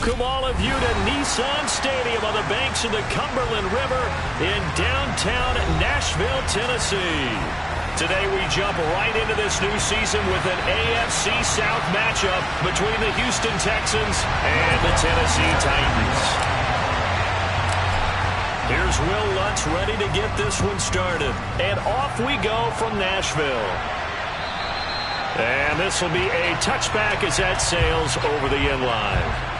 Welcome all of you to Nissan Stadium on the banks of the Cumberland River in downtown Nashville, Tennessee. Today we jump right into this new season with an AFC South matchup between the Houston Texans and the Tennessee Titans. Here's Will Lutz ready to get this one started. And off we go from Nashville. And this will be a touchback as that sails over the end line.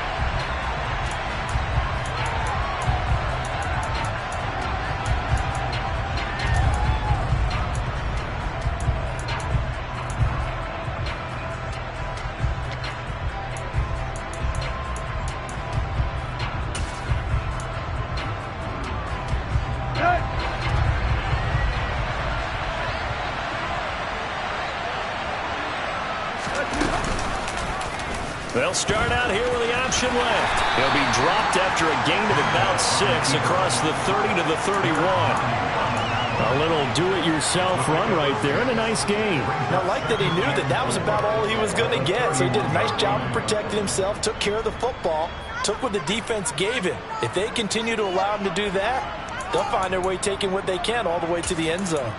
They'll start out here with the option left. He'll be dropped after a gain of about 6 across the 30 to the 31. A little do-it-yourself run right there and a nice gain. Now, I like that he knew that that was about all he was going to get. So he did a nice job of protecting himself, took care of the football, took what the defense gave him. If they continue to allow him to do that, they'll find their way taking what they can all the way to the end zone.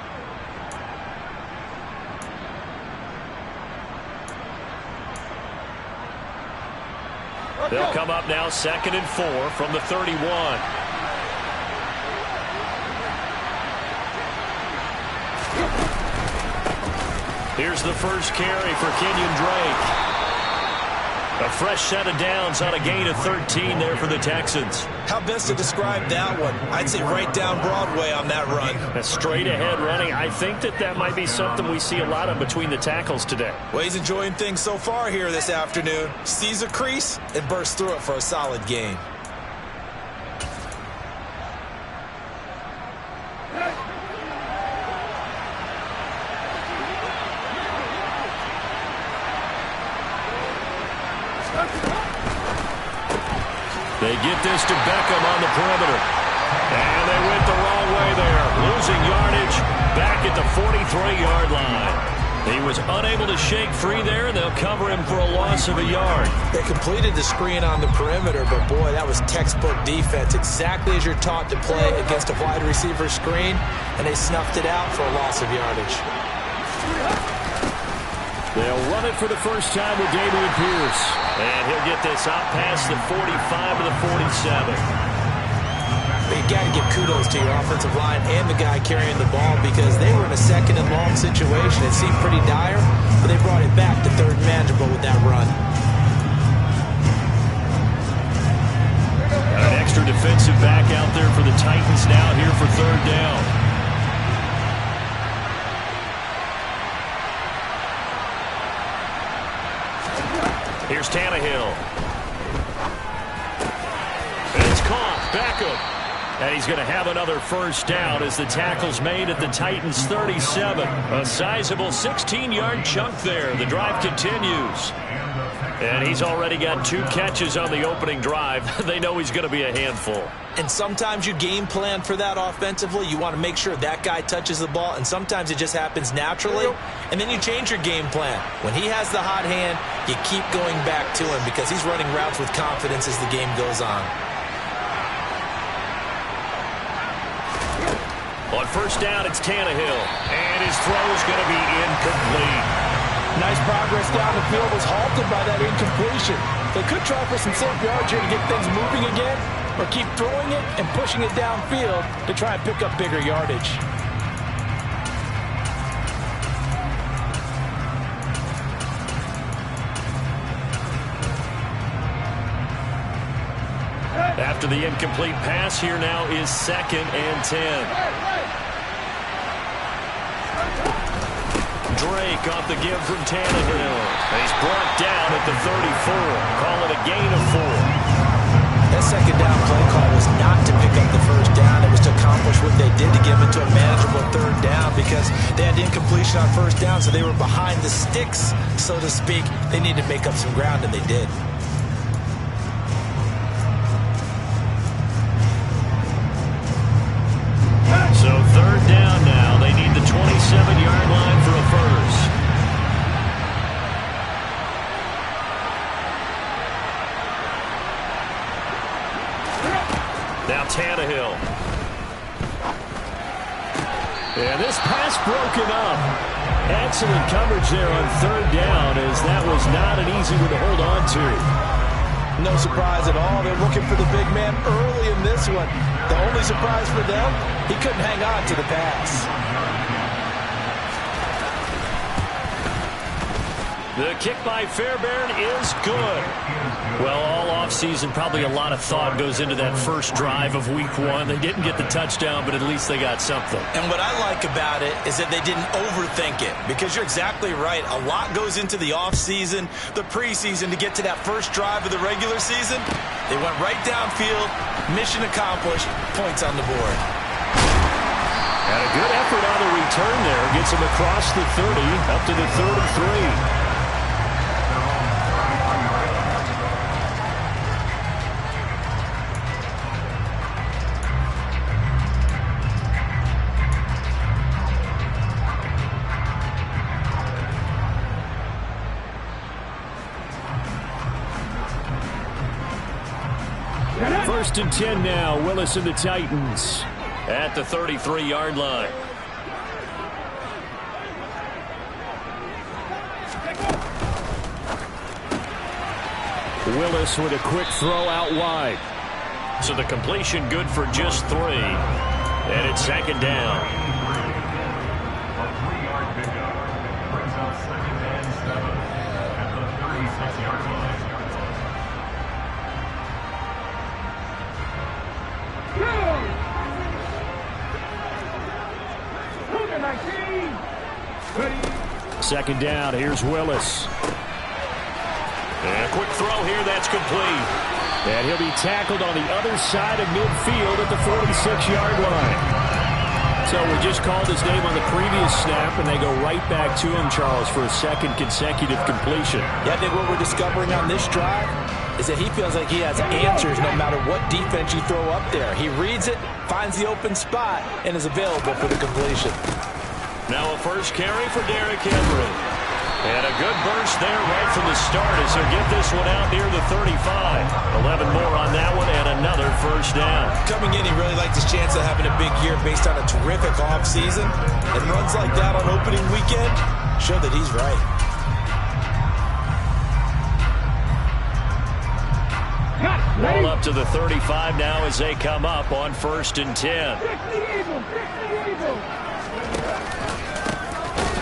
They'll come up now 2nd and 4 from the 31. Here's the first carry for Kenyon Drake. A fresh set of downs on a gain of 13 there for the Texans. How best to describe that one? I'd say right down Broadway on that run. A straight ahead running. I think that might be something we see a lot of between the tackles today. Well, he's enjoying things so far here this afternoon. Sees a crease and bursts through it for a solid gain. They get this to Beckham on the perimeter. And they went the wrong way there. Losing yardage back at the 43-yard line. He was unable to shake free there, and they'll cover him for a loss of a yard. They completed the screen on the perimeter, but boy, that was textbook defense. Exactly as you're taught to play against a wide receiver screen, and they snuffed it out for a loss of yardage. They'll run it for the first time with Dameon Pierce. And he'll get this out past the 45 to the 47. But you got to give kudos to your offensive line and the guy carrying the ball because they were in a 2nd and long situation. It seemed pretty dire, but they brought it back to 3rd and manageable with that run. An extra defensive back out there for the Titans now here for 3rd down. Here's Tannehill. And it's caught. Beckham. And he's going to have another first down as the tackle's made at the Titans' 37. A sizable 16-yard chunk there. The drive continues. And he's already got 2 catches on the opening drive. They know he's going to be a handful. And sometimes you game plan for that offensively. You want to make sure that guy touches the ball, and sometimes it just happens naturally, and then you change your game plan. When he has the hot hand, you keep going back to him because he's running routes with confidence as the game goes on. On first down, it's Tannehill, and his throw's going to be incomplete. Nice progress down the field was halted by that incompletion. They could try for some safe yards here to get things moving again, or keep throwing it and pushing it downfield to try and pick up bigger yardage. After the incomplete pass, here now is 2nd and 10. Drake off the give from Tannehill. He's brought down at the 34. Call it a gain of 4. That 2nd down play call was not to pick up the first down. It was to accomplish what they did to get them into a manageable 3rd down because they had incompletion on first down, so they were behind the sticks, so to speak. They needed to make up some ground, and they did. So 3rd down now. They need the 27-yard line for a first. Hill. And this pass broken up. Excellent coverage there on third down, as that was not an easy one to hold on to. No surprise at all. They're looking for the big man early in this one. The only surprise for them, he couldn't hang on to the pass. The kick by Fairbairn is good. Well, all offseason, probably a lot of thought goes into that first drive of week one. They didn't get the touchdown, but at least they got something. And what I like about it is that they didn't overthink it, because you're exactly right. A lot goes into the offseason, the preseason, to get to that first drive of the regular season. They went right downfield, mission accomplished, points on the board. And a good effort on the return there. Gets him across the 30, up to the 33. First and 10 now. Willis and the Titans at the 33-yard line. Willis with a quick throw out wide. So the completion good for just 3. And it's second down. Second down, here's Willis. And a quick throw here, that's complete. And he'll be tackled on the other side of midfield at the 46-yard line. So we just called his name on the previous snap, and they go right back to him, Charles, for a second consecutive completion. Yeah, I think what we're discovering on this drive is that he feels like he has answers no matter what defense you throw up there. He reads it, finds the open spot, and is available for the completion. Now a first carry for Derrick Henry. And a good burst there right from the start as he'll get this one out near the 35. 11 more on that one and another first down. Coming in, he really liked his chance of having a big year based on a terrific offseason. And runs like that on opening weekend show that he's right. Ball up to the 35 now as they come up on first and 10.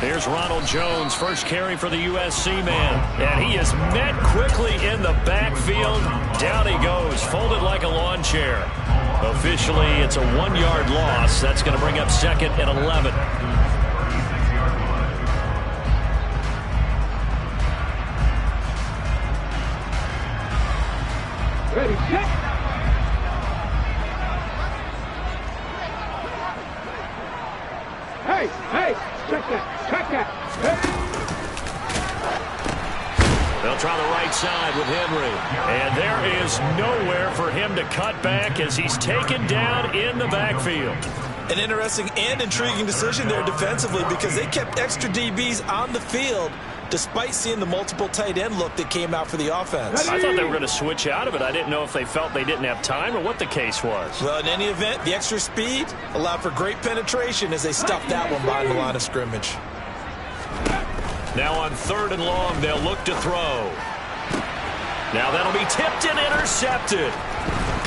Here's Ronald Jones, first carry for the USC man. And he is met quickly in the backfield. Down he goes, folded like a lawn chair. Officially, it's a 1-yard loss. That's going to bring up second and 11. Ready, set. Hey, check that. They'll try the right side with Henry. And there is nowhere for him to cut back as he's taken down in the backfield. An interesting and intriguing decision there defensively, because they kept extra DBs on the field despite seeing the multiple tight end look that came out for the offense. I thought they were going to switch out of it. I didn't know if they felt they didn't have time or what the case was. Well, in any event, the extra speed allowed for great penetration as they stuffed that one behind the line of scrimmage. Now on third and long, they'll look to throw. Now that'll be tipped and intercepted.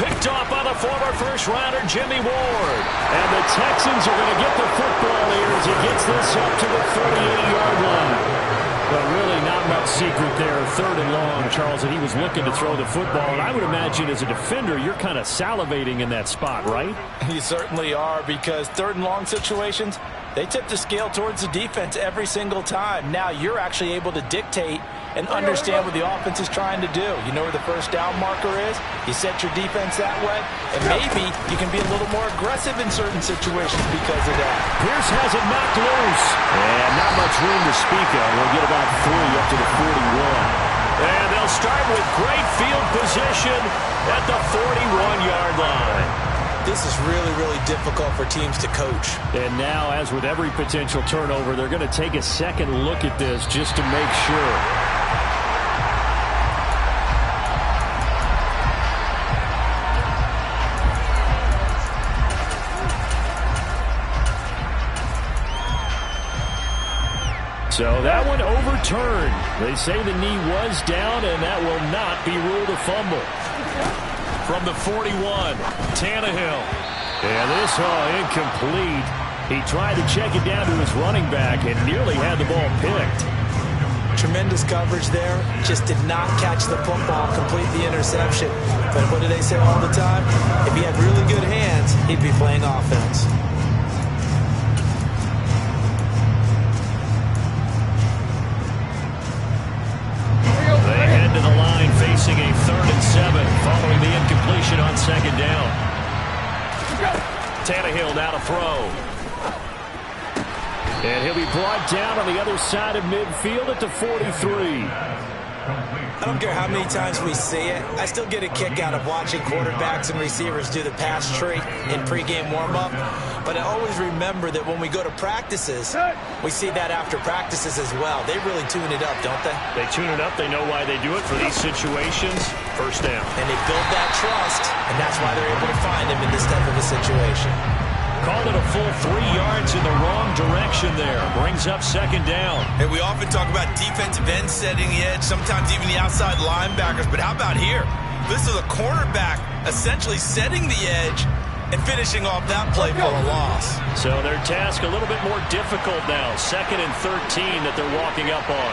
Picked off by the former first-rounder Jimmy Ward. And the Texans are going to get the football here as he gets this up to the 38-yard line. But really not much secret there. Third and long, Charles, and he was looking to throw the football. And I would imagine as a defender, you're kind of salivating in that spot, right? You certainly are, because third and long situations, they tip the scale towards the defense every single time. Now you're actually able to dictate and understand what the offense is trying to do. You know where the first down marker is. You set your defense that way, and maybe you can be a little more aggressive in certain situations because of that. Pierce has it knocked loose. And not much room to speak of. We'll get about 3 up to the 41. And they'll start with great field position at the 41-yard line. This is really, really difficult for teams to coach. And now, as with every potential turnover, they're going to take a second look at this just to make sure. So that one overturned. They say the knee was down, and that will not be ruled a fumble. From the 41, Tannehill. And this incomplete. He tried to check it down to his running back and nearly had the ball picked. Tremendous coverage there. Just did not catch the football, complete the interception. But what do they say all the time? If he had really good hands, he'd be playing offense. They head to the line facing a 3rd and 7 following the incompletion on 2nd down. Tannehill now to throw. And he'll be brought down on the other side of midfield at the 43. I don't care how many times we see it. I still get a kick out of watching quarterbacks and receivers do the pass tree in pregame warm-up. But I always remember that when we go to practices, we see that after practices as well. They really tune it up, don't they? They tune it up. They know why they do it for these situations. 1st down. And they build that trust, and that's why they're able to find him in this type of a situation. Called it a full 3 yards in the wrong direction there. Brings up 2nd down. Hey, we often talk about defensive ends setting the edge, sometimes even the outside linebackers. But how about here? This is a cornerback essentially setting the edge and finishing off that play for a loss. So their task a little bit more difficult now. 2nd and 13 that they're walking up on.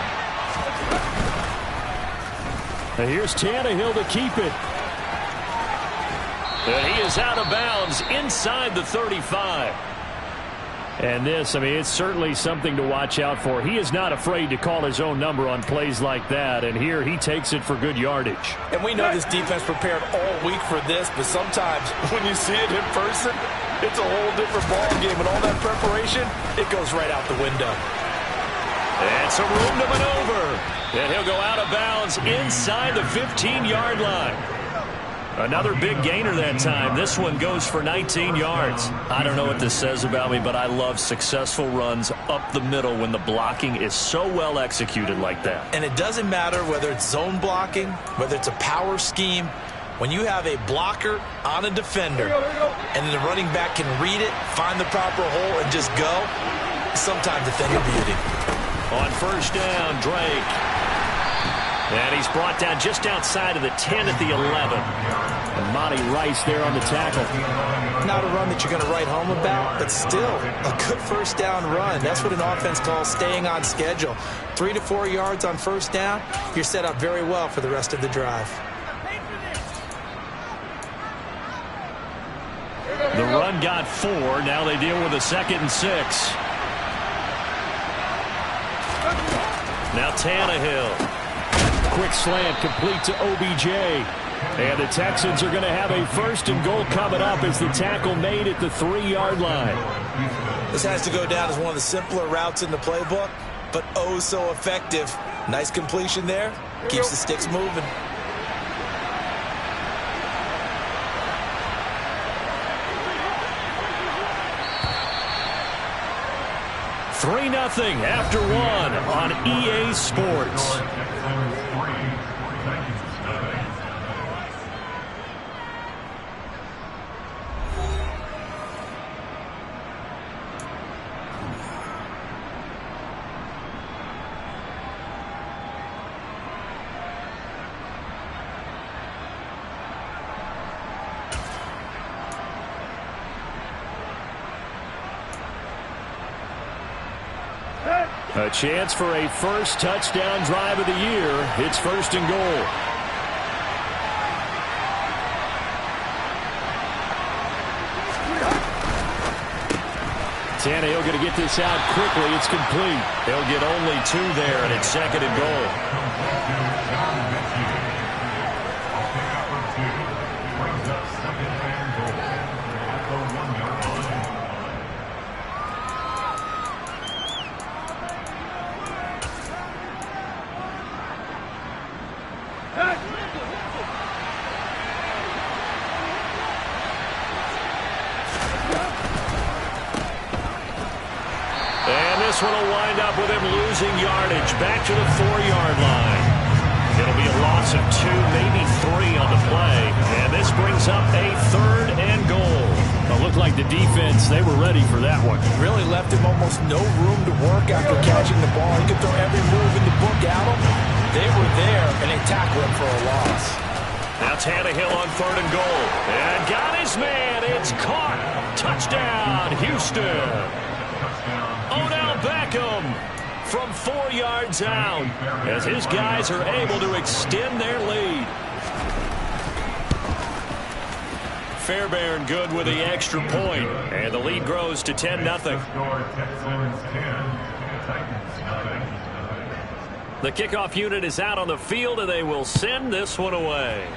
And here's Tannehill to keep it. And he is out of bounds inside the 35. And this, I mean, it's certainly something to watch out for. He is not afraid to call his own number on plays like that. And here he takes it for good yardage. And we know this defense prepared all week for this, but sometimes when you see it in person, it's a whole different ball game. And all that preparation, it goes right out the window. And some room to maneuver. And he'll go out of bounds inside the 15-yard line. Another big gainer that time. This one goes for 19 yards. I don't know what this says about me, but I love successful runs up the middle when the blocking is so well executed like that. And it doesn't matter whether it's zone blocking, whether it's a power scheme. When you have a blocker on a defender and the running back can read it, find the proper hole, and just go, sometimes a thing of beauty. On 1st down, Drake. And he's brought down just outside of the 10 at the 11. And Monty Rice there on the tackle. Not a run that you're going to write home about, but still a good 1st down run. That's what an offense calls staying on schedule. 3 to 4 yards on 1st down, you're set up very well for the rest of the drive. The run got 4. Now they deal with a 2nd and 6. Now Tannehill. Quick slant complete to OBJ. And the Texans are going to have a 1st and goal coming up as the tackle made at the 3-yard line. This has to go down as one of the simpler routes in the playbook, but oh so effective. Nice completion there. Keeps the sticks moving. Three 0 after 1 on EA Sports. A chance for a 1st touchdown drive of the year. It's 1st and goal. Tannehill going to get this out quickly. It's complete. They'll get only 2 there, and it's 2nd and goal. This one will wind up with him losing yardage back to the 4-yard line. It'll be a loss of 2, maybe 3 on the play. And this brings up a 3rd and goal. It looked like the defense, they were ready for that one. Really left him almost no room to work after catching the ball. He could throw every move in the book at him. They were there, and they tackled him for a loss. Now Tannehill on 3rd and goal. And got his man. It's caught. Touchdown, Houston. Odell Beckham from 4 yards out as his guys are able to extend their lead. Fairbairn good with the extra point, and the lead grows to 10-0. The kickoff unit is out on the field, and they will send this one away.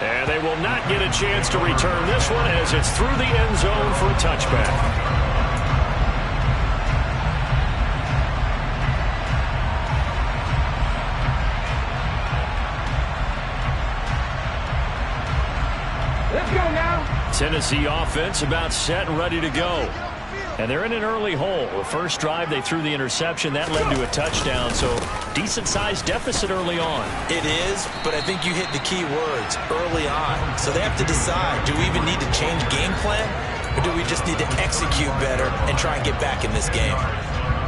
And they will not get a chance to return this one as it's through the end zone for a touchback. Let's go now. Tennessee offense about set and ready to go. And they're in an early hole. The first drive, they threw the interception. That led to a touchdown, so decent-sized deficit early on. It is, but I think you hit the key words, early on. So they have to decide, do we even need to change game plan, or do we just need to execute better and try and get back in this game?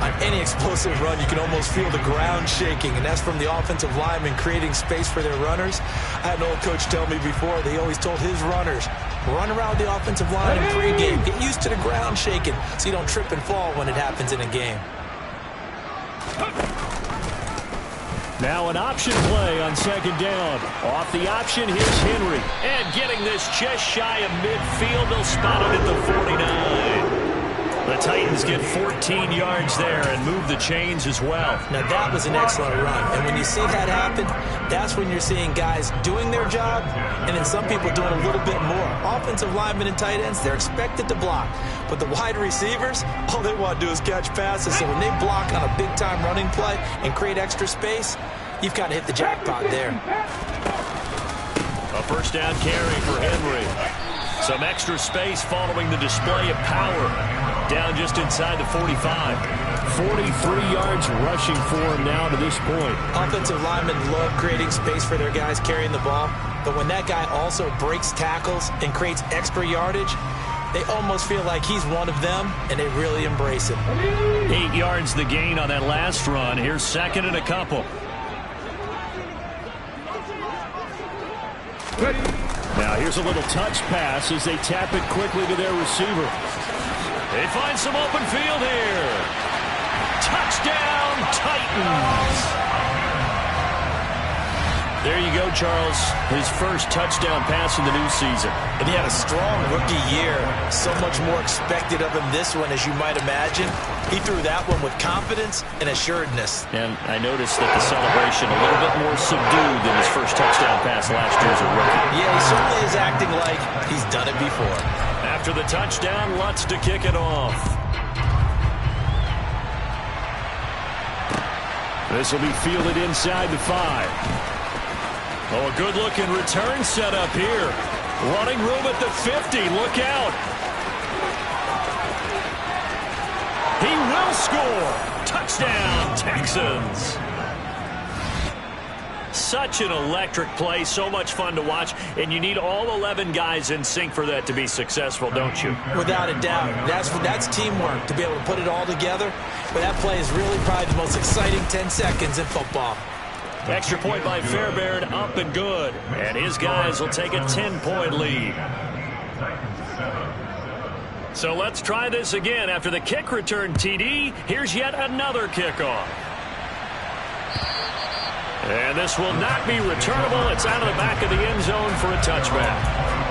On any explosive run, you can almost feel the ground shaking, and that's from the offensive linemen creating space for their runners. I had an old coach tell me before, they always told his runners, run around the offensive line in pregame. Get used to the ground shaking so you don't trip and fall when it happens in a game. Now an option play on 2nd down. Off the option, here's Henry. And getting this just shy of midfield, they'll spot it at the 49. The Titans get 14 yards there and move the chains as well. Now that was an excellent run. And when you see that happen, that's when you're seeing guys doing their job and then some people doing a little bit more. Offensive linemen and tight ends, they're expected to block. But the wide receivers, all they want to do is catch passes. So when they block on a big-time running play and create extra space, you've got to hit the jackpot there. A first down carry for Henry. Some extra space following the display of power. Down just inside the 45. 43 yards rushing for him now to this point. Offensive linemen love creating space for their guys carrying the ball. But when that guy also breaks tackles and creates extra yardage, they almost feel like he's one of them, and they really embrace it. 8 yards the gain on that last run. Here's 2nd and a couple. Now here's a little touch pass as they tap it quickly to their receiver. They find some open field here. Touchdown, Titans. There you go, Charles. His first touchdown pass in the new season. And he had a strong rookie year. So much more expected of him this one, as you might imagine. He threw that one with confidence and assuredness. And I noticed that the celebration a little bit more subdued than his first touchdown pass last year as a rookie. Yeah, he certainly is acting like he's done it before. After the touchdown, Lutz to kick it off. This will be fielded inside the 5. Oh, a good-looking return set up here. Running room at the 50. Look out. He will score. Touchdown, Texans. Such an electric play. So much fun to watch. And you need all 11 guys in sync for that to be successful, don't you? Without a doubt. That's teamwork, to be able to put it all together. But that play is really probably the most exciting 10 seconds in football. Extra point by Fairbairn, up and good. And his guys will take a 10-point lead. So let's try this again. After the kick return TD, here's yet another kickoff. And this will not be returnable. It's out of the back of the end zone for a touchback.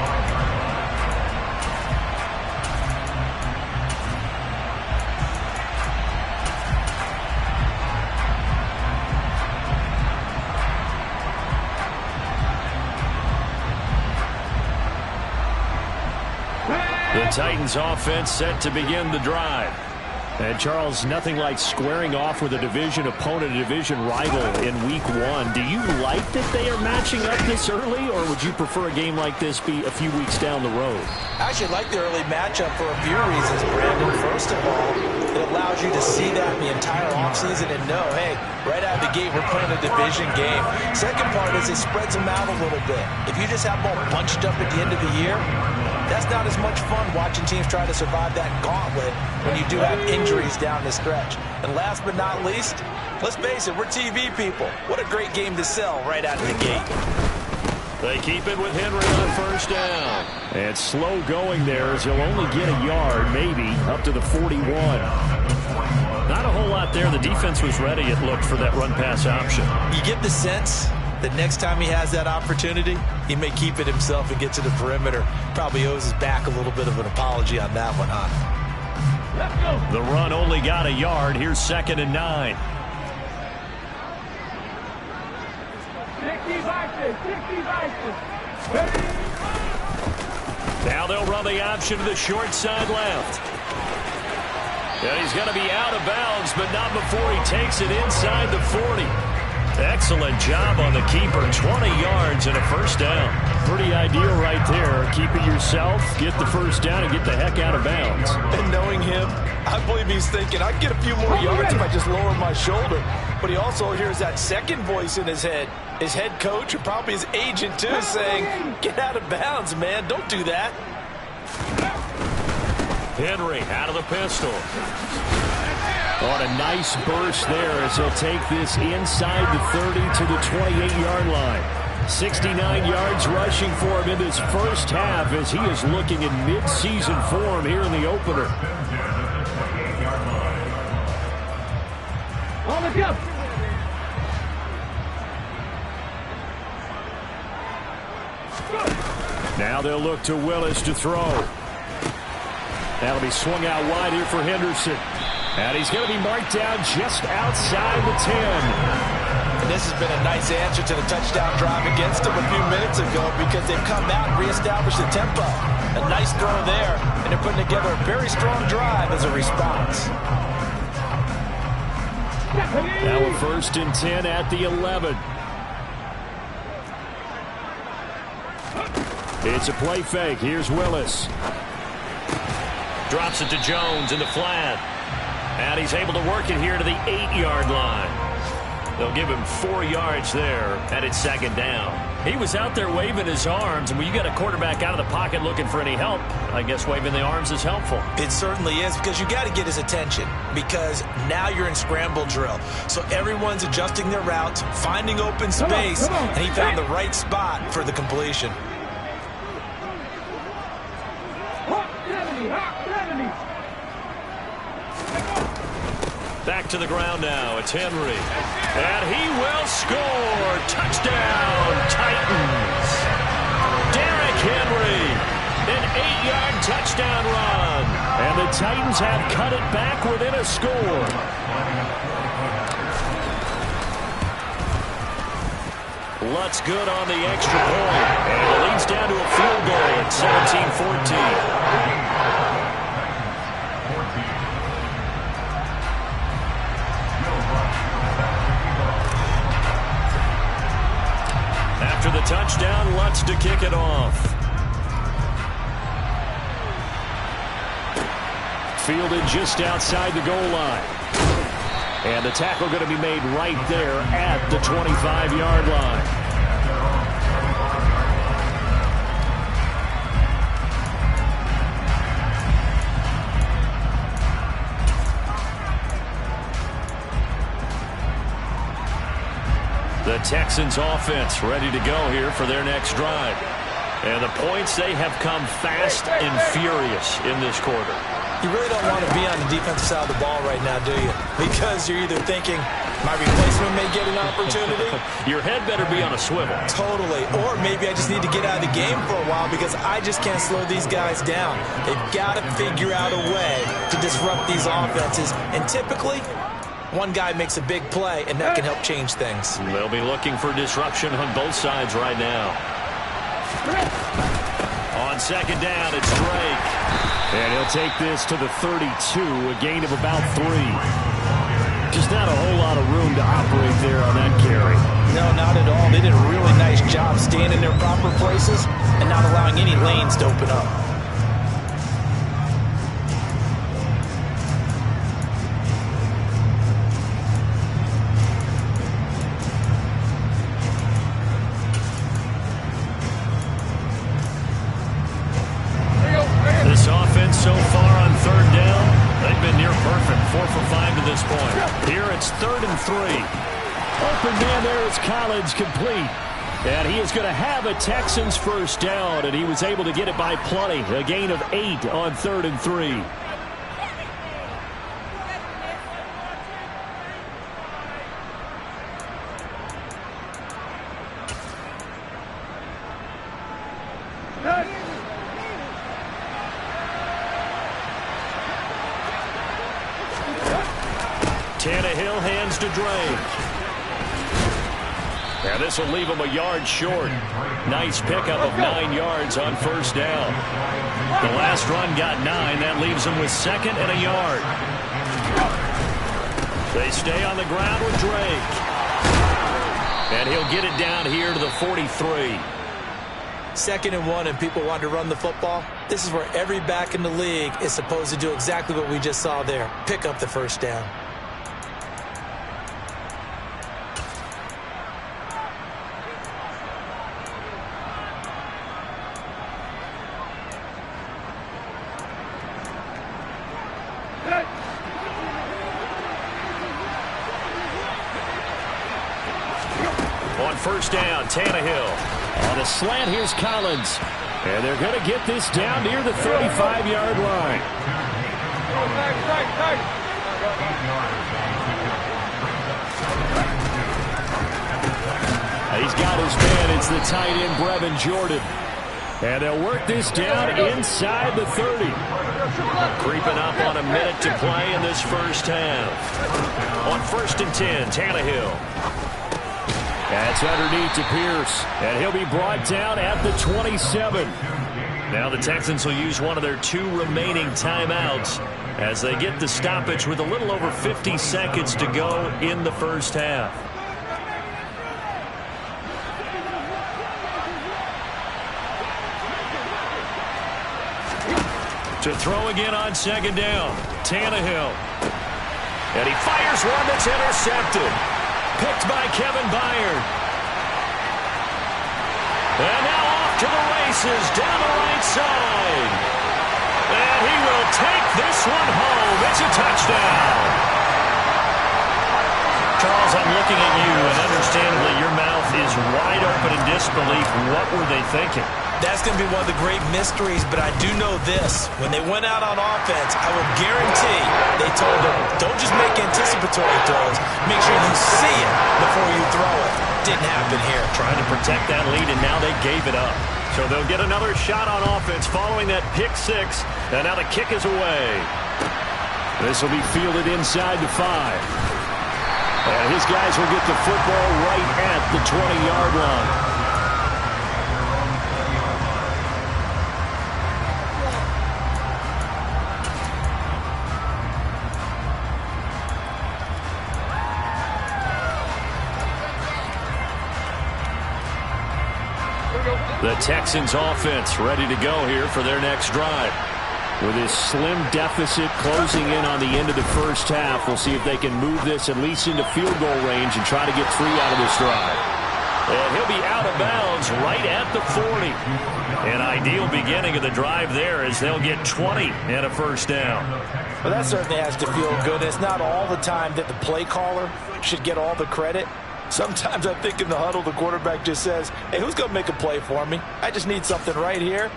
The Titans offense set to begin the drive. And Charles, nothing like squaring off with a division opponent, a division rival in week 1. Do you like that they are matching up this early, or would you prefer a game like this be a few weeks down the road? I actually like the early matchup for a few reasons, Brandon. First of all, it allows you to see that the entire offseason and know, hey, right out of the gate, we're playing a division game. Second part is it spreads them out a little bit. If you just have them all bunched up at the end of the year, that's not as much fun watching teams try to survive that gauntlet when you do have injuries down the stretch. And last but not least, let's face it, we're TV people. What a great game to sell right out of the gate. They keep it with Henry on first down. And slow going there as he'll only get a yard, maybe, up to the 41. Not a whole lot there. The defense was ready, it looked, for that run-pass option. You get the sense that next time he has that opportunity, he may keep it himself and get to the perimeter. Probably owes his back a little bit of an apology on that one, huh? Let's go. The run only got a yard. Here's 2nd and 9. 60 vices. Now they'll run the option to the short side left. And he's going to be out of bounds, but not before he takes it inside the 40. Excellent job on the keeper. 20 yards and a first down. Pretty ideal right there. Keep it yourself, get the first down, and get the heck out of bounds. And knowing him, I believe he's thinking, I can get a few more yards if I just lower my shoulder. But he also hears that second voice in his head. His head coach, and probably his agent too, saying, get out of bounds, man. Don't do that. Henry out of the pistol. On a nice burst there as he'll take this inside the 30 to the 28-yard line. 69 yards rushing for him in this first half as he is looking in mid-season form here in the opener. On the jump. Now they'll look to Willis to throw. That'll be swung out wide here for Henderson. And he's going to be marked down just outside the 10. And this has been a nice answer to the touchdown drive against them a few minutes ago because they've come out and reestablished the tempo. A nice throw there, and they're putting together a very strong drive as a response. Now a 1st and 10 at the 11. It's a play fake. Here's Willis. Drops it to Jones in the flat. And he's able to work it here to the 8-yard line. They'll give him 4 yards there, and it's 2nd down. He was out there waving his arms, and when you got a quarterback out of the pocket looking for any help, I guess waving the arms is helpful. It certainly is, because you got to get his attention, because now you're in scramble drill. So everyone's adjusting their routes, finding open space, and he found the right spot for the completion. Back to the ground now. It's Henry. And he will score. Touchdown, Titans. Derrick Henry. An 8-yard touchdown run. And the Titans have cut it back within a score. Lutz good on the extra point. And it leads down to a field goal at 17-14. After the touchdown, Lutz to kick it off. Fielded just outside the goal line. And the tackle going to be made right there at the 25-yard line. The Texans offense ready to go here for their next drive. And the points, they have come fast and furious in this quarter. You really don't want to be on the defensive side of the ball right now, do you? Because you're either thinking, my replacement may get an opportunity. Your head better be on a swivel. Totally. Or maybe I just need to get out of the game for a while because I just can't slow these guys down. They've got to figure out a way to disrupt these offenses. And typically, one guy makes a big play, and that can help change things. They'll be looking for disruption on both sides right now. On second down, it's Drake. And he'll take this to the 32, a gain of about 3. Just not a whole lot of room to operate there on that carry. No, not at all. They did a really nice job staying in their proper places and not allowing any lanes to open up. This offense so far on third down, they've been near perfect. 4 for 5 to this point. Here it's 3rd and 3. Open man there is Collins, complete. And he is going to have a Texans first down, and he was able to get it by plenty. A gain of 8 on 3rd and 3. Tannehill hands to Drake. And this will leave him a yard short. Nice pickup of 9 yards on first down. The last run got 9. That leaves him with 2nd and a yard. They stay on the ground with Drake. And he'll get it down here to the 43. 2nd and 1 and people want to run the football. This is where every back in the league is supposed to do exactly what we just saw there. Pick up the first down. On first down, Tannehill. On a slant, here's Collins. And they're going to get this down near the 35-yard line. He's got his man. It's the tight end, Brevin Jordan. And they'll work this down inside the 30. Creeping up on a minute to play in this first half. On 1st and 10, Tannehill. That's underneath to Pierce, and he'll be brought down at the 27. Now the Texans will use one of their 2 remaining timeouts as they get the stoppage with a little over 50 seconds to go in the first half. To throw again on second down, Tannehill. And he fires one that's intercepted. Picked by Kevin Byard. And now off to the races down the right side. And he will take this one home. It's a touchdown. Charles, I'm looking at you, and understandably your mouth is wide open in disbelief. What were they thinking? That's going to be one of the great mysteries, but I do know this. When they went out on offense, I will guarantee they told them, don't just make anticipatory throws. Make sure you see it before you throw it. Didn't happen here. Trying to protect that lead, and now they gave it up. So they'll get another shot on offense following that pick 6, and now the kick is away. This will be fielded inside the 5. And his guys will get the football right at the 20-yard line. The Texans offense ready to go here for their next drive. With his slim deficit closing in on the end of the first half, we'll see if they can move this at least into field goal range and try to get 3 out of this drive. And he'll be out of bounds right at the 40. An ideal beginning of the drive there as they'll get 20 and a first down. Well, that certainly has to feel good. It's not all the time that the play caller should get all the credit. Sometimes I think in the huddle, the quarterback just says, hey, who's going to make a play for me? I just need something right here.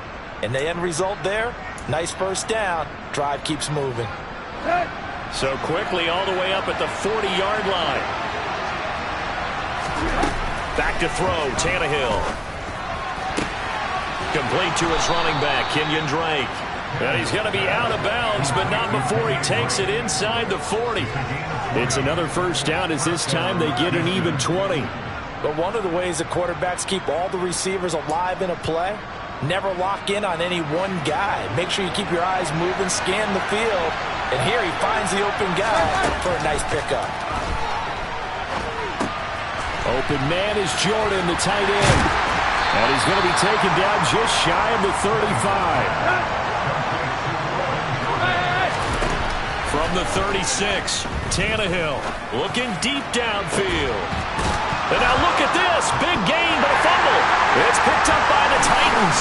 And the end result there, nice first down. Drive keeps moving. So quickly all the way up at the 40-yard line. Back to throw, Tannehill. Complete to his running back, Kenyon Drake. And he's going to be out of bounds, but not before he takes it inside the 40. It's another first down as this time they get an even 20. But one of the ways the quarterbacks keep all the receivers alive in a play Never lock in on any one guy. Make sure you keep your eyes moving, scan the field. And here he finds the open guy for a nice pickup. Open man is Jordan, the tight end. And he's going to be taken down just shy of the 35. From the 36, Tannehill looking deep downfield. And now look at this. Big gain, but a fumble. It's picked up by the Titans.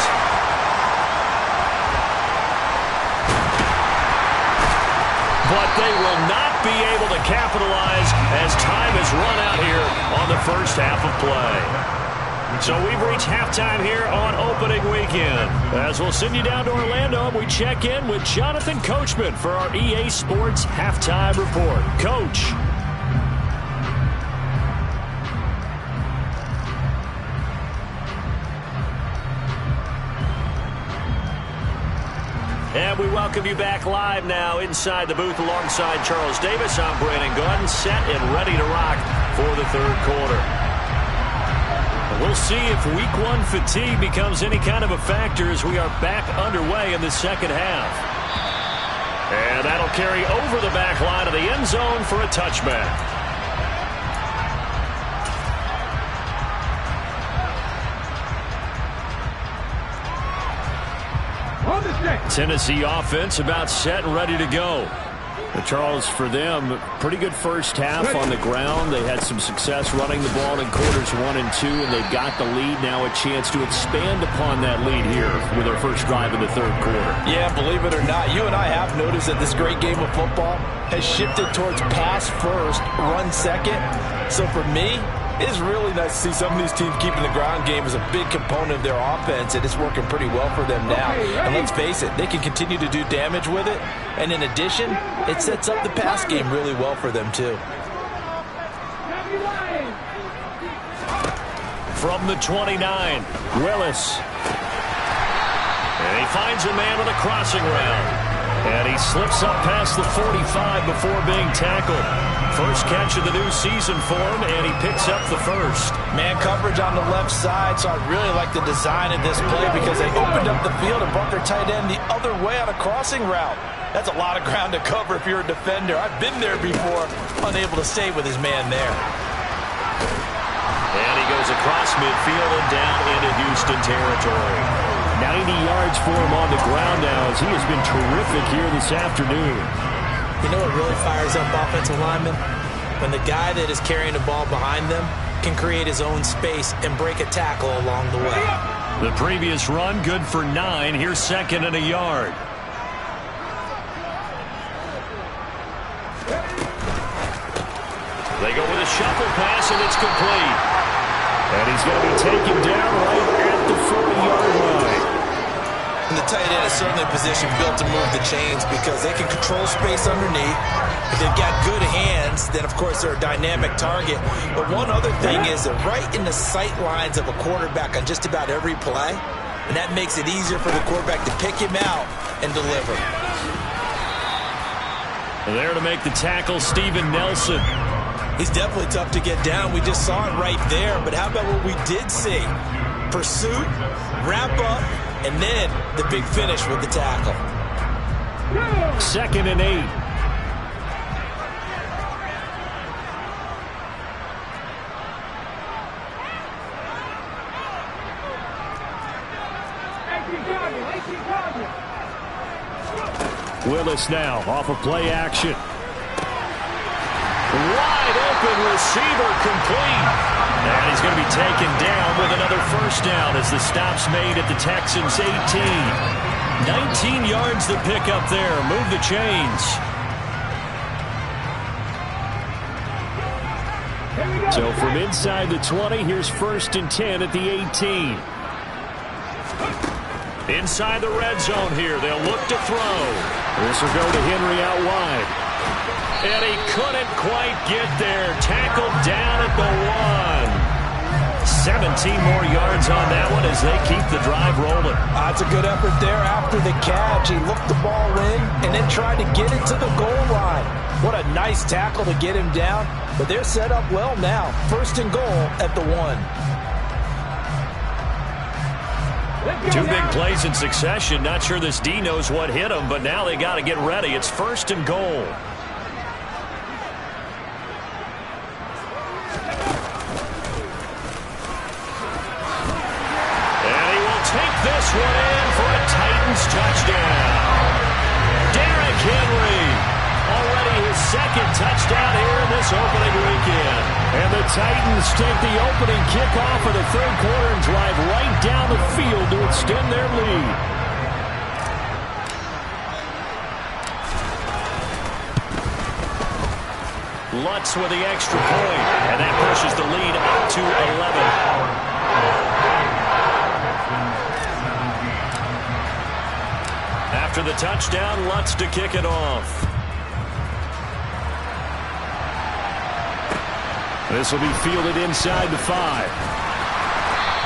But they will not be able to capitalize as time has run out here on the first half of play. So we've reached halftime here on opening weekend. As we'll send you down to Orlando, we check in with Jonathan Coachman for our EA Sports Halftime Report. Coach. And we welcome you back live now inside the booth alongside Charles Davis. I'm Brandon Gordon, set and ready to rock for the third quarter. We'll see if week one fatigue becomes any kind of a factor as we are back underway in the second half. And that'll carry over the back line of the end zone for a touchback. Tennessee offense about set and ready to go. Charles, for them, pretty good first half on the ground. They had some success running the ball in quarters 1 and 2, and they've got the lead. Now a chance to expand upon that lead here with their first drive in the third quarter. Yeah, believe it or not, you and I have noticed that this great game of football has shifted towards pass first, run second. So for me, it's really nice to see some of these teams keeping the ground game as a big component of their offense, and it's working pretty well for them now. And let's face it, they can continue to do damage with it. And in addition, it sets up the pass game really well for them, too. From the 29, Willis. And he finds a man on a crossing route. And he slips up past the 45 before being tackled. First catch of the new season for him, and he picks up the first. Man coverage on the left side, so I really like the design of this play because they opened up the field and brought their tight end the other way on a crossing route. That's a lot of ground to cover if you're a defender. I've been there before, unable to stay with his man there. And he goes across midfield and down into Houston territory. 90 yards for him on the ground now as he has been terrific here this afternoon. You know what really fires up offensive linemen? When the guy that is carrying the ball behind them can create his own space and break a tackle along the way. The previous run, good for 9. Here's second and a yard. They go with a shuffle pass, and it's complete. And he's going to be taken down right at the 40-yard line. And the tight end is certainly a position built to move the chains because they can control space underneath. If they've got good hands, then, of course, they're a dynamic target. But one other thing is they're right in the sight lines of a quarterback on just about every play. And that makes it easier for the quarterback to pick him out and deliver. There to make the tackle, Steven Nelson. He's definitely tough to get down. We just saw it right there. But how about what we did see? Pursuit, wrap up, and then the big finish with the tackle. Second and 8. Willis now off of play action. Wide open receiver complete. And he's going to be taken down with another first down as the stop's made at the Texans' 18. 19 yards to pick up there. Move the chains. So from inside the 20, here's first and 10 at the 18. Inside the red zone here. They'll look to throw. This will go to Henry out wide. And he couldn't quite get there. Tackled down at the 1. 17 more yards on that one as they keep the drive rolling. That's a good effort there after the catch. He looked the ball in and then tried to get it to the goal line. What a nice tackle to get him down. But they're set up well now. First and goal at the 1. Two big plays in succession. Not sure this D knows what hit him, but now they got to get ready. It's 1st and goal. And he will take this one in for a Titans touchdown. Derrick Henry, already his 2nd touchdown here in this opening weekend. And the Titans take the opening kickoff of the 3rd quarter and drive right down the field to extend their lead. Lutz with the extra point, and that pushes the lead up to 11. After the touchdown, Lutz to kick it off. This will be fielded inside the 5.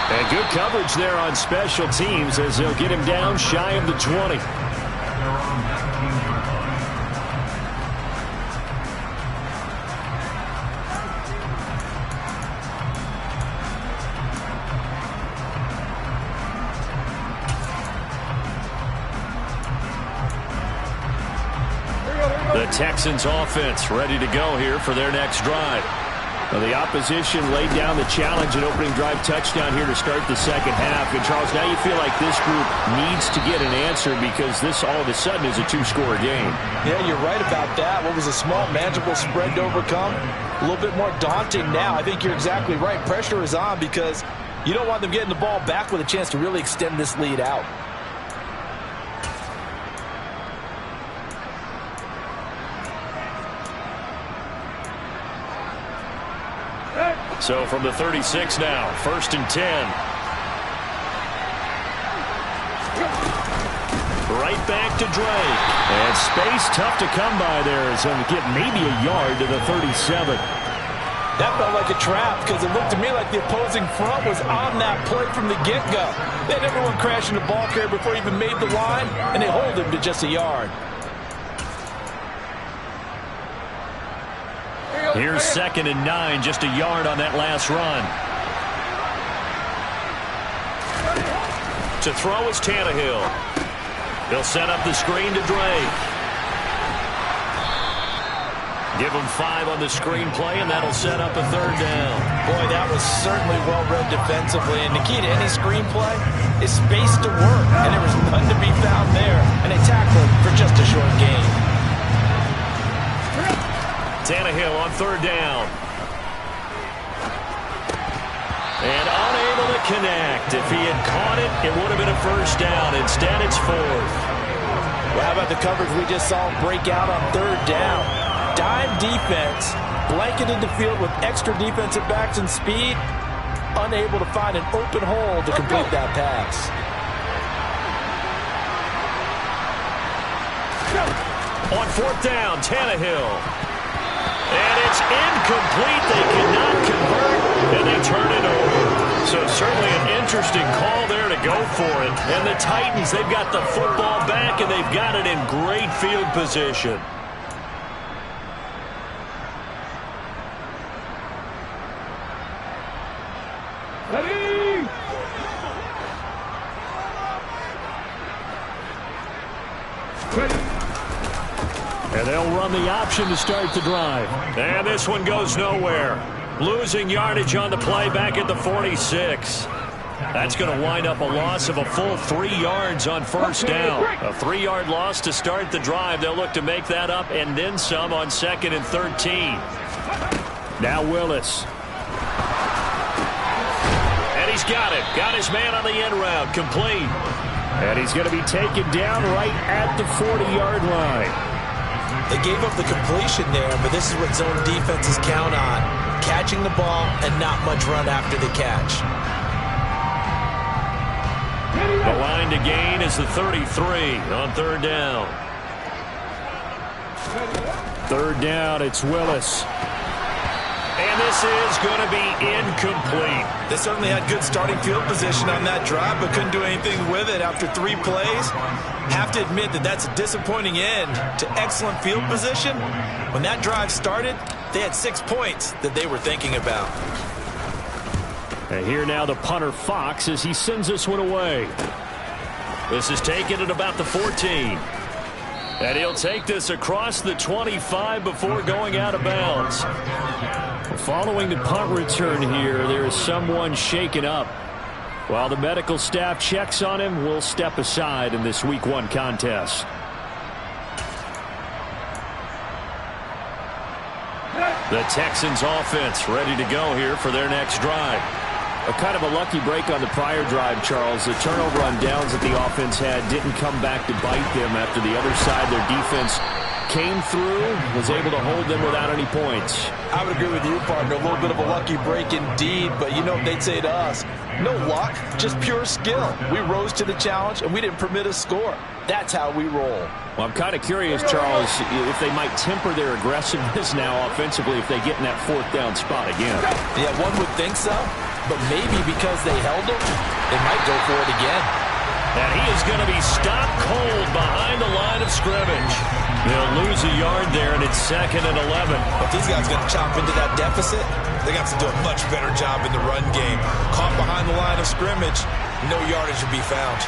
And good coverage there on special teams as they'll get him down shy of the 20. The Texans offense ready to go here for their next drive. Well, the opposition laid down the challenge and opening drive touchdown here to start the 2nd half. And, Charles, now you feel like this group needs to get an answer because this all of a sudden is a 2-score game. Yeah, you're right about that. What was a small, manageable spread to overcome? A little bit more daunting now. I think you're exactly right. Pressure is on because you don't want them getting the ball back with a chance to really extend this lead out. So from the 36 now, 1st and 10. Right back to Drake. And space tough to come by there as he'll get maybe a yard to the 37. That felt like a trap because it looked to me like the opposing front was on that play from the get-go. They had everyone crashing the ball carrier before he even made the line, and they hold him to just a yard. Here's 2nd and 9, just a yard on that last run. To throw is Tannehill. They'll set up the screen to Drake. Give him 5 on the screen play, and that'll set up a 3rd down. Boy, that was certainly well-read defensively, and the key to any screen play is space to work, and there was none to be found there, and they tackled for just a short gain. Tannehill on 3rd down. And unable to connect. If he had caught it, it would have been a 1st down. Instead, it's 4th. Well, how about the coverage we just saw break out on 3rd down? Dime defense, blanketed the field with extra defensive backs and speed, unable to find an open hole to complete that pass. On 4th down, Tannehill. And it's incomplete. They cannot convert, and they turn it over. So certainly an interesting call there to go for it. And the Titans, they've got the football back, and they've got it in great field position. And they'll run the option to start the drive. And this one goes nowhere. Losing yardage on the play back at the 46. That's going to wind up a loss of a full 3 yards on 1st down. A 3-yard loss to start the drive. They'll look to make that up and then some on 2nd and 13. Now Willis. And he's got it. Got his man on the end route. Complete. And he's going to be taken down right at the 40-yard line. They gave up the completion there, but this is what zone defenses count on. Catching the ball and not much run after the catch. The line to gain is the 33 on 3rd down. 3rd down, it's Willis. And this is going to be incomplete. They certainly had good starting field position on that drive, but couldn't do anything with it after 3 plays. Have to admit that that's a disappointing end to excellent field position. When that drive started, they had 6 points that they were thinking about. And here now the punter Fox as he sends this one away. This is taken at about the 14. And he'll take this across the 25 before going out of bounds. Following the punt return here, there is someone shaken up. While the medical staff checks on him, we'll step aside in this Week 1 contest. The Texans offense ready to go here for their next drive. A kind of a lucky break on the prior drive, Charles. The turnover on downs that the offense had didn't come back to bite them after the other side. Their defense came through, was able to hold them without any points. I would agree with you, partner. A little bit of a lucky break indeed, but you know what they'd say to us? No luck, just pure skill. We rose to the challenge, and we didn't permit a score. That's how we roll. Well, I'm kind of curious, Charles, if they might temper their aggressiveness now offensively if they get in that 4th down spot again. Yeah, one would think so, but maybe because they held him, they might go for it again. And he is going to be stopped cold behind the line of scrimmage. They'll lose a yard there, and it's 2nd and 11. If these guys are going to chop into that deficit, They got to do a much better job in the run game. Caught behind the line of scrimmage, no yardage to be found.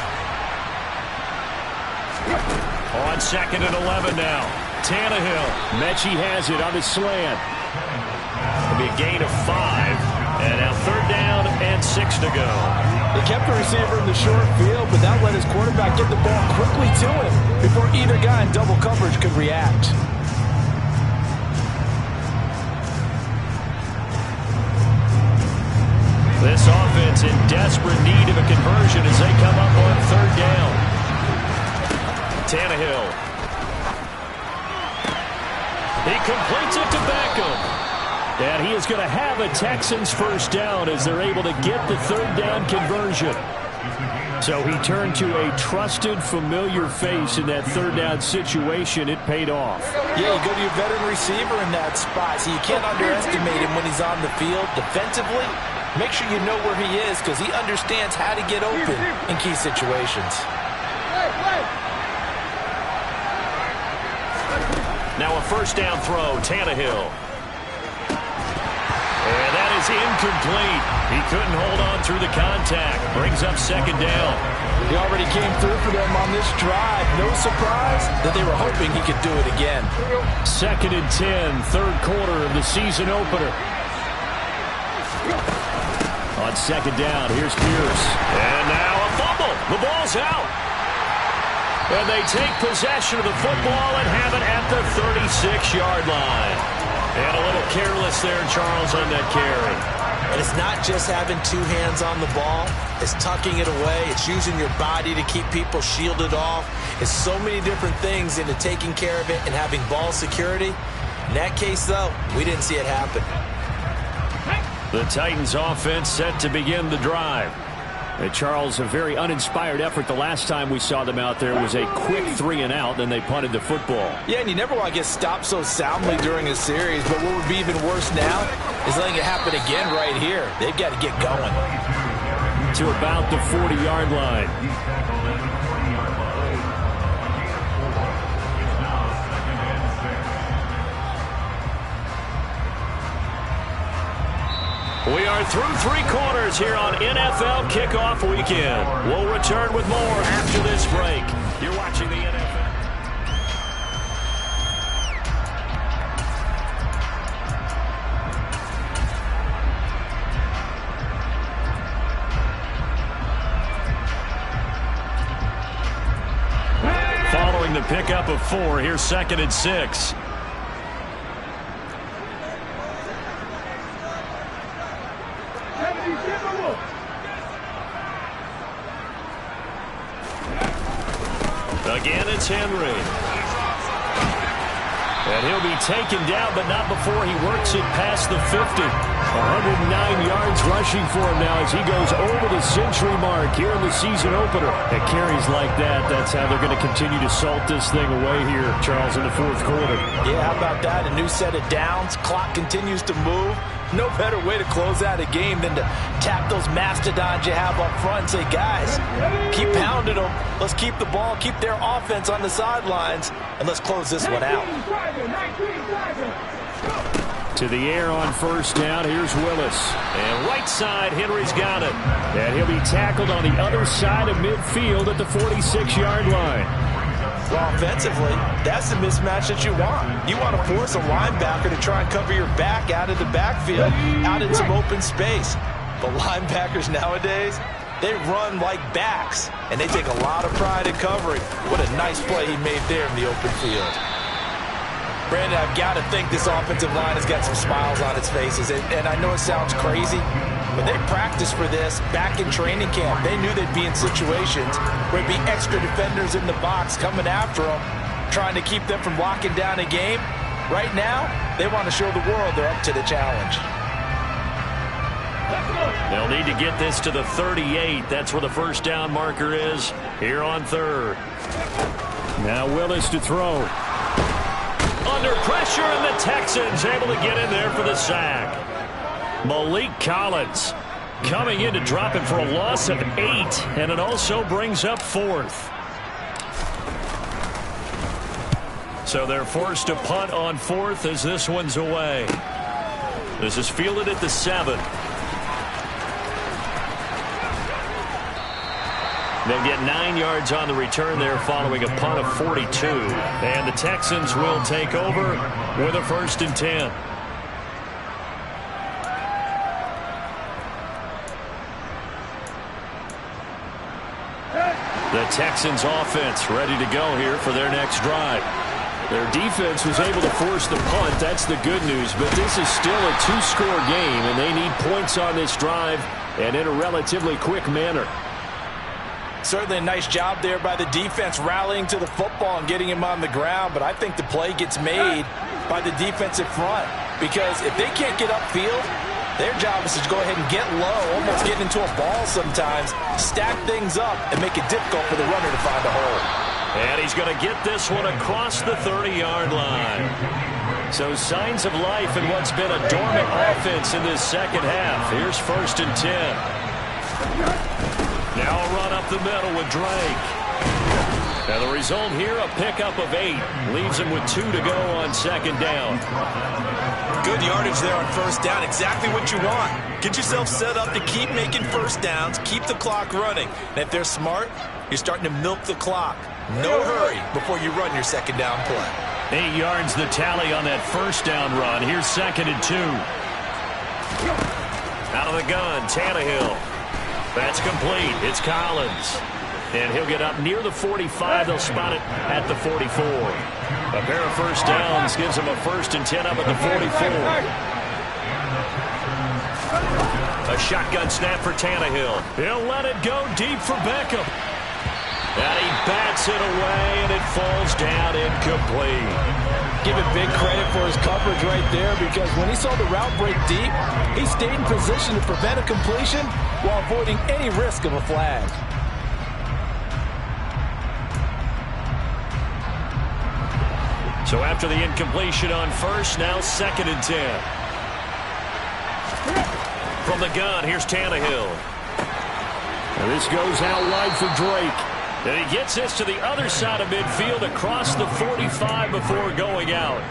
On 2nd and 11 now. Tannehill. Mechie has it on the slant. It'll be a gain of 5. And now 3rd down and 6 to go. They kept the receiver in the short field, but that let his quarterback get the ball quickly to him before either guy in double coverage could react. This offense in desperate need of a conversion as they come up on 3rd down. Tannehill. He completes it to Beckham. And he is going to have a Texans 1st down as they're able to get the 3rd down conversion. So he turned to a trusted, familiar face in that 3rd down situation. It paid off. Yeah, you go to your veteran receiver in that spot, so you can't underestimate him when he's on the field. Defensively, make sure you know where he is because he understands how to get open in key situations. Now a 1st down throw, Tannehill. And that is incomplete. He couldn't hold on through the contact. Brings up 2nd down. He already came through for them on this drive. No surprise that they were hoping he could do it again. 2nd and 10, 3rd quarter of the season opener. On 2nd down, here's Pierce. And now a fumble. The ball's out. And they take possession of the football and have it at the 36-yard line. And a little careless there, Charles, on that carry. And it's not just having 2 hands on the ball. It's tucking it away. It's using your body to keep people shielded off. It's so many different things into taking care of it and having ball security. In that case, though, we didn't see it happen. The Titans offense set to begin the drive. Charles, a very uninspired effort the last time we saw them out there was a quick 3 and out, then they punted the football. Yeah, and you never want to get stopped so soundly during a series, but what would be even worse now is letting it happen again right here. They've got to get going. To about the 40-yard line. We are through 3 quarters here on NFL Kickoff Weekend. We'll return with more after this break. You're watching the NFL. Following the pickup of 4, here's 2nd and 6. Again, it's Henry. And he'll be taken down, but not before he works it past the 50. 109 yards rushing for him now as he goes over the century mark here in the season opener. At carries like that, that's how they're going to continue to salt this thing away here, Charles, in the 4th quarter. Yeah, how about that? A new set of downs. Clock continues to move. No better way to close out a game than to tap those mastodons you have up front and say, guys, keep pounding them. Let's keep the ball, keep their offense on the sidelines, and let's close this one out. To the air on first down. Here's Willis. And right side, Henry's got it. And he'll be tackled on the other side of midfield at the 46-yard line. Well, offensively, that's the mismatch that you want. You want to force a linebacker to try and cover your back out of the backfield, out in some open space. But linebackers nowadays, they run like backs, and they take a lot of pride in covering. What a nice play he made there in the open field. Brandon, I've got to think this offensive line has got some smiles on its faces. And I know it sounds crazy, but they practiced for this back in training camp. They knew they'd be in situations where there'd be extra defenders in the box coming after them, trying to keep them from locking down a game. Right now, they want to show the world they're up to the challenge. They'll need to get this to the 38. That's where the first down marker is here on third. Now Willis to throw. Under pressure, and the Texans able to get in there for the sack. Malik Collins coming in to drop him for a loss of 8, and it also brings up fourth. So they're forced to punt on fourth as this one's away. This is fielded at the 7. They'll get 9 yards on the return there following a punt of 42. And the Texans will take over with a 1st and 10. The Texans offense ready to go here for their next drive. Their defense was able to force the punt. That's the good news. But this is still a 2-score game, and they need points on this drive and in a relatively quick manner. Certainly a nice job there by the defense rallying to the football and getting him on the ground, but I think the play gets made by the defensive front because if they can't get upfield, their job is to go ahead and get low, almost get into a ball sometimes, stack things up, and make it difficult for the runner to find a hole. And he's going to get this one across the 30-yard line. So signs of life in what's been a dormant offense in this second half. Here's 1st and 10. Now a run up the middle with Drake. And the result here, a pickup of 8. Leaves him with 2 to go on second down. Good yardage there on first down. Exactly what you want. Get yourself set up to keep making first downs, keep the clock running. And if they're smart, you're starting to milk the clock. No hurry before you run your second down play. 8 yards the tally on that first down run. Here's 2nd and 2. Out of the gun, Tannehill. That's complete. It's Collins. And he'll get up near the 45. They'll spot it at the 44. A pair of first downs gives them a 1st and 10 up at the 44. A shotgun snap for Tannehill. He'll let it go deep for Beckham. And he bats it away, and it falls down incomplete. Give him big credit for his coverage right there because when he saw the route break deep, he stayed in position to prevent a completion while avoiding any risk of a flag. So after the incompletion on first, now 2nd and 10. From the gun, here's Tannehill. And this goes out wide for Drake. And he gets this to the other side of midfield across the 45 before going out.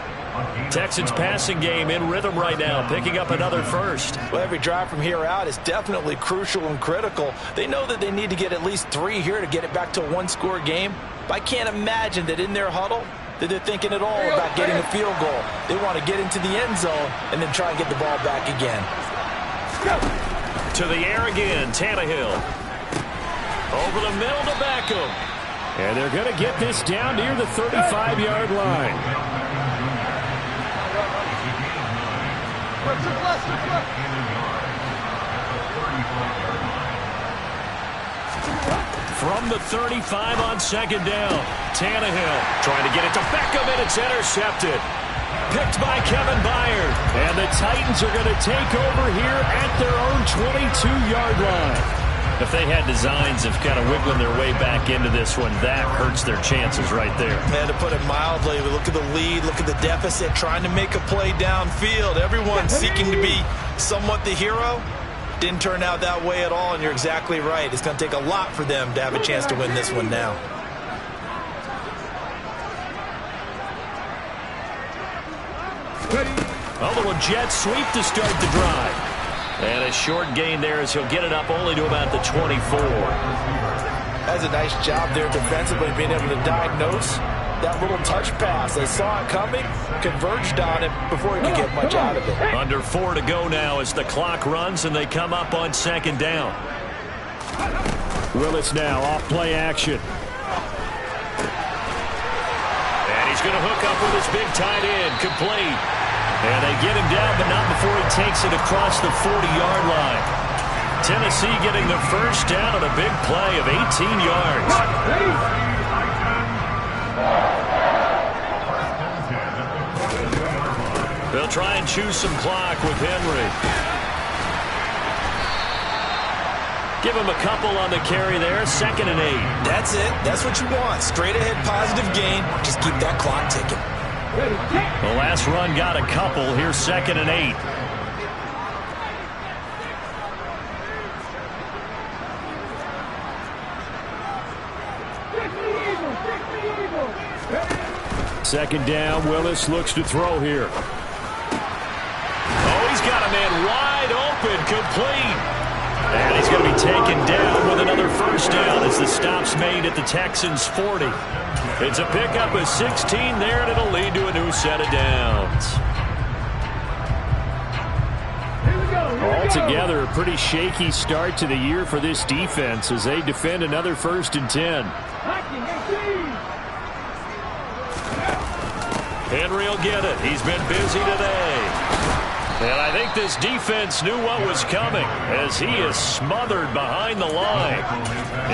Texans passing game in rhythm right now, picking up another first. Well, every drive from here out is definitely crucial and critical. They know that they need to get at least 3 here to get it back to a 1-score game. But I can't imagine that in their huddle that they're thinking at all about getting a field goal. They want to get into the end zone and then try and get the ball back again. To the air again, Tannehill. Over the middle to Beckham. And they're going to get this down near the 35-yard line. From the 35 on second down, Tannehill trying to get it to Beckham, and it's intercepted. Picked by Kevin Byard. And the Titans are going to take over here at their own 22-yard line. If they had designs of kind of wiggling their way back into this one, that hurts their chances right there. Man, to put it mildly, look at the lead, look at the deficit, trying to make a play downfield. Everyone seeking to be somewhat the hero. Didn't turn out that way at all, and you're exactly right. It's going to take a lot for them to have a chance to win this one now. A little jet sweep to start the drive. And a short gain there as he'll get it up only to about the 24. That's a nice job there defensively, being able to diagnose that little touch pass. They saw it coming, converged on it before he could get much out of it. Under 4 to go now as the clock runs and they come up on second down. Willis now off play action. And he's going to hook up with his big tight end, complete. And they get him down, but not before he takes it across the 40-yard line. Tennessee getting the first down on a big play of 18 yards. They'll try and choose some clock with Henry. Give him a couple on the carry there. 2nd and 8. That's it. That's what you want. Straight ahead positive gain. Just keep that clock ticking. The last run got a couple. Here's 2nd and 8. Second down. Willis looks to throw here. Oh, he's got a man wide open, complete. And he's going to be taken down with another first down as the stop's made at the Texans' 40. It's a pickup of 16 there, and it'll lead to a new set of downs. Altogether, a pretty shaky start to the year for this defense as they defend another 1st and 10. Henry will get it. He's been busy today. And I think this defense knew what was coming as he is smothered behind the line.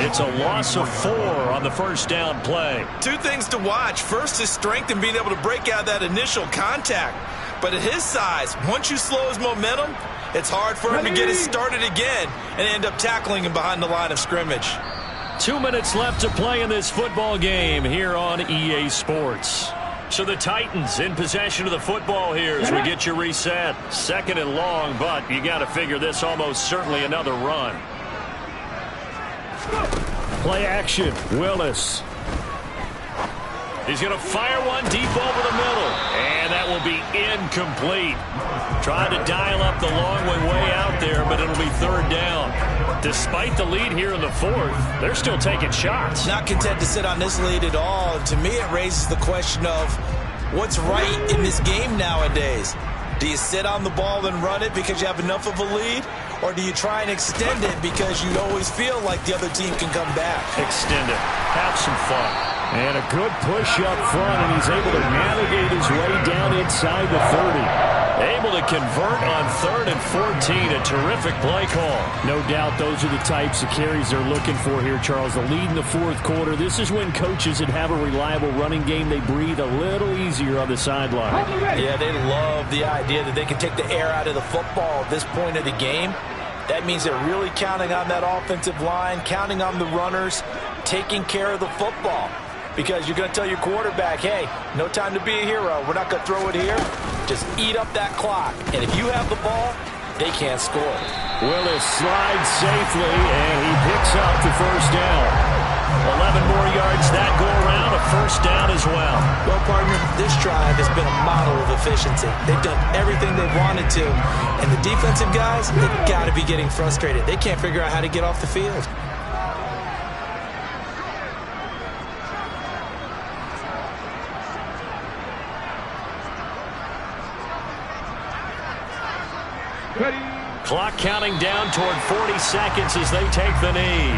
It's a loss of 4 on the first down play. 2 things to watch. First, his strength in being able to break out that initial contact. But at his size, once you slow his momentum, it's hard for him to get it started again and end up tackling him behind the line of scrimmage. 2 minutes left to play in this football game here on EA Sports. So the Titans in possession of the football here as we get you reset. 2nd and long, but you got to figure this almost certainly another run. Play action. Willis. He's going to fire one deep over the middle. And that will be incomplete. Trying to dial up the long way out there, but it'll be 3rd down. Despite the lead here in the 4th, they're still taking shots. Not content to sit on this lead at all. To me, it raises the question of what's right in this game nowadays. Do you sit on the ball and run it because you have enough of a lead? Or do you try and extend it because you always feel like the other team can come back? Extend it. Have some fun. And a good push up front, and he's able to navigate his way down inside the 30. Able to convert on 3rd and 14. A terrific play call. No doubt those are the types of carries they're looking for here, Charles. The lead in the 4th quarter. This is when coaches that have a reliable running game, they breathe a little easier on the sideline. Yeah, they love the idea that they can take the air out of the football at this point of the game. That means they're really counting on that offensive line, counting on the runners, taking care of the football. Because you're going to tell your quarterback, hey, no time to be a hero. We're not going to throw it here. Just eat up that clock. And if you have the ball, they can't score. Willis slides safely, and he picks up the first down. 11 more yards that go around, a first down as well. Well, partner, this drive has been a model of efficiency. They've done everything they wanted to. And the defensive guys, they've got to be getting frustrated. They can't figure out how to get off the field. Clock counting down toward 40 seconds as they take the knee.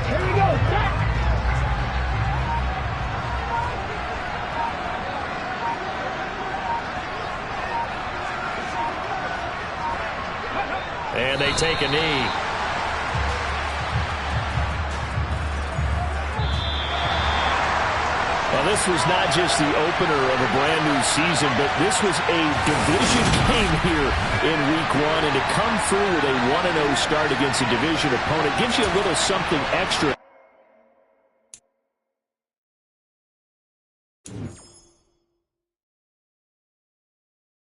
Here we go. And they take a knee. Well, this was not just the opener of a brand new season, but this was a division game here in week 1. And to come through with a 1-0 start against a division opponent gives you a little something extra.